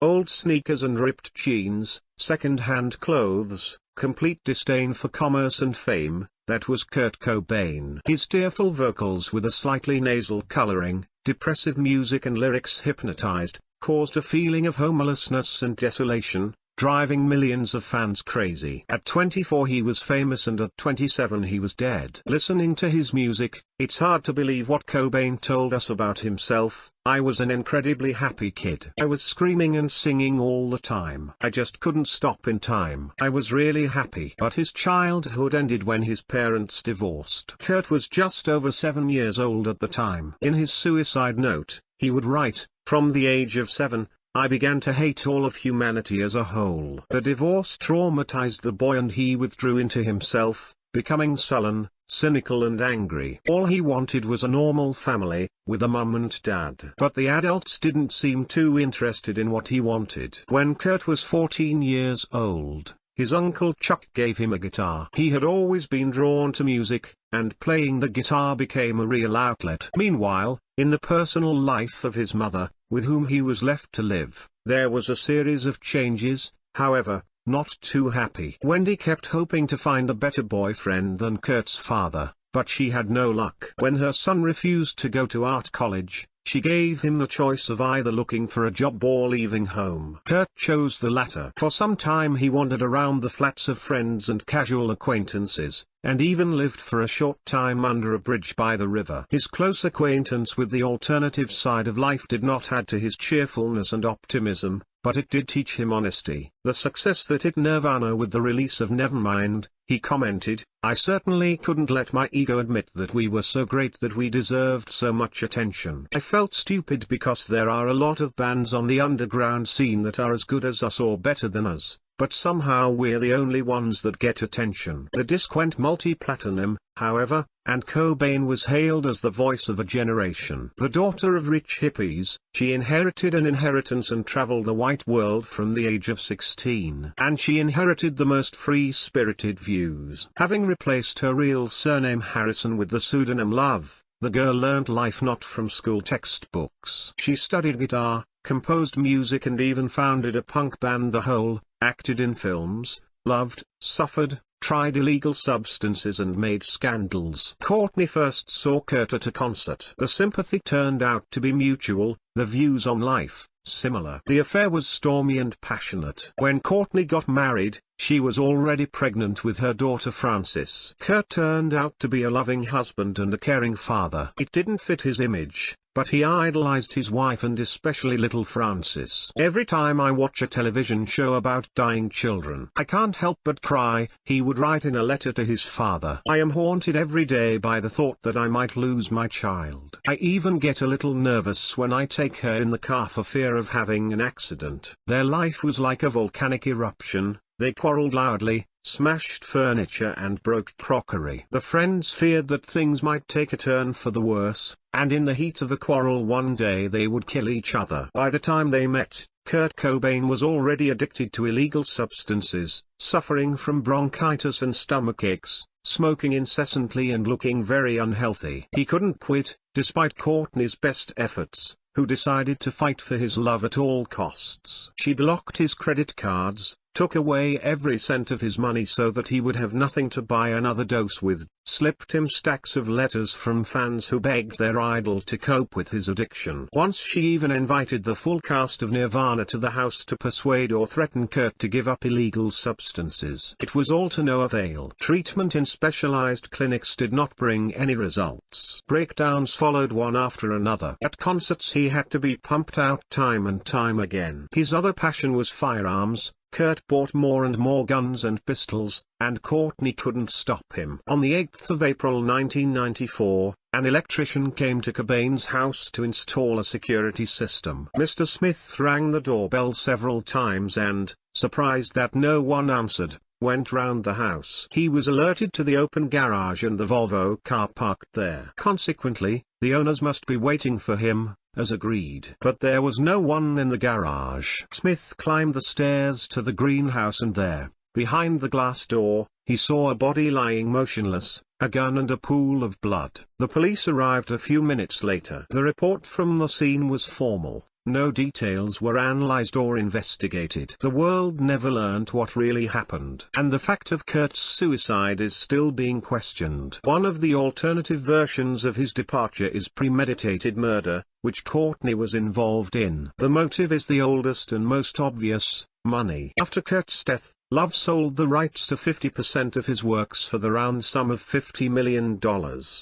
old sneakers and ripped jeans, second-hand clothes, complete disdain for commerce and fame. That was Kurt Cobain. His tearful vocals with a slightly nasal coloring, depressive music and lyrics hypnotized, caused a feeling of homelessness and desolation, driving millions of fans crazy. At 24 he was famous and at 27 he was dead. Listening to his music, it's hard to believe what Cobain told us about himself. I was an incredibly happy kid. I was screaming and singing all the time. I just couldn't stop in time. I was really happy. But his childhood ended when his parents divorced. Kurt was just over 7 years old at the time. In his suicide note, he would write, "From the age of 7, I began to hate all of humanity as a whole." The divorce traumatized the boy and he withdrew into himself, becoming sullen, cynical and angry. All he wanted was a normal family, with a mum and dad. But the adults didn't seem too interested in what he wanted. When Kurt was 14 years old, his uncle Chuck gave him a guitar. He had always been drawn to music, and playing the guitar became a real outlet. Meanwhile, in the personal life of his mother, with whom he was left to live, there was a series of changes, however, not too happy. Wendy kept hoping to find a better boyfriend than Kurt's father, but she had no luck. When her son refused to go to art college, she gave him the choice of either looking for a job or leaving home. Kurt chose the latter. For some time he wandered around the flats of friends and casual acquaintances, and even lived for a short time under a bridge by the river. His close acquaintance with the alternative side of life did not add to his cheerfulness and optimism, but it did teach him honesty. The success that hit Nirvana with the release of Nevermind, he commented, "I certainly couldn't let my ego admit that we were so great that we deserved so much attention. I felt stupid because there are a lot of bands on the underground scene that are as good as us or better than us, but somehow we're the only ones that get attention." The disc went multi-platinum, however, and Cobain was hailed as the voice of a generation. The daughter of rich hippies, she inherited an inheritance and traveled the white world from the age of 16. And she inherited the most free-spirited views. Having replaced her real surname Harrison with the pseudonym Love, the girl learned life not from school textbooks. She studied guitar, composed music and even founded a punk band The Hole, acted in films, loved, suffered, tried illegal substances and made scandals. Courtney first saw Kurt at a concert. The sympathy turned out to be mutual, the views on life, similar. The affair was stormy and passionate. When Courtney got married, she was already pregnant with her daughter Frances. Kurt turned out to be a loving husband and a caring father. It didn't fit his image, but he idolized his wife and especially little Frances. "Every time I watch a television show about dying children, I can't help but cry," he would write in a letter to his father. "I am haunted every day by the thought that I might lose my child. I even get a little nervous when I take her in the car for fear of having an accident." Their life was like a volcanic eruption. They quarreled loudly, smashed furniture and broke crockery. The friends feared that things might take a turn for the worse, and in the heat of a quarrel one day they would kill each other. By the time they met, Kurt Cobain was already addicted to illegal substances, suffering from bronchitis and stomachaches, smoking incessantly and looking very unhealthy. He couldn't quit, despite Courtney's best efforts, who decided to fight for his love at all costs. She blocked his credit cards, took away every cent of his money so that he would have nothing to buy another dose with, slipped him stacks of letters from fans who begged their idol to cope with his addiction. Once she even invited the full cast of Nirvana to the house to persuade or threaten Kurt to give up illegal substances. It was all to no avail. Treatment in specialized clinics did not bring any results. Breakdowns followed one after another. At concerts he had to be pumped out time and time again. His other passion was firearms. Kurt bought more and more guns and pistols, and Courtney couldn't stop him. On the 8th of April 1994, an electrician came to Cobain's house to install a security system. Mr. Smith rang the doorbell several times and, surprised that no one answered, went round the house. He was alerted to the open garage and the Volvo car parked there. Consequently, the owners must be waiting for him, as agreed. But there was no one in the garage. Smith climbed the stairs to the greenhouse and there, behind the glass door, he saw a body lying motionless, a gun and a pool of blood. The police arrived a few minutes later. The report from the scene was formal. No details were analyzed or investigated. The world never learned what really happened. And the fact of Kurt's suicide is still being questioned. One of the alternative versions of his departure is premeditated murder, which Courtney was involved in. The motive is the oldest and most obvious: money. After Kurt's death, Love sold the rights to 50% of his works for the round sum of $50 million.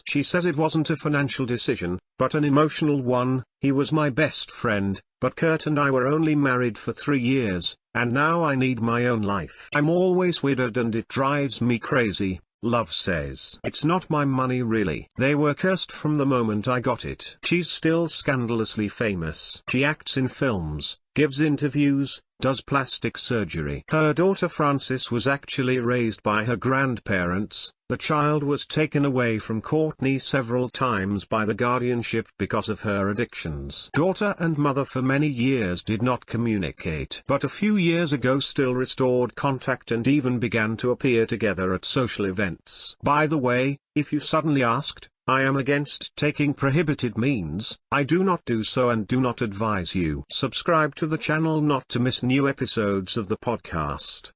She says it wasn't a financial decision, but an emotional one. He was my best friend, but Kurt and I were only married for 3 years, and now I need my own life. I'm always widowed and it drives me crazy. Love says, it's not my money really. They were cursed from the moment I got it. She's still scandalously famous. She acts in films, gives interviews, does plastic surgery. Her daughter Frances was actually raised by her grandparents. The child was taken away from Courtney several times by the guardianship because of her addictions. Daughter and mother for many years did not communicate, but a few years ago still restored contact and even began to appear together at social events. By the way, if you suddenly asked, I am against taking prohibited means. I do not do so and do not advise you. Subscribe to the channel not to miss new episodes of the podcast.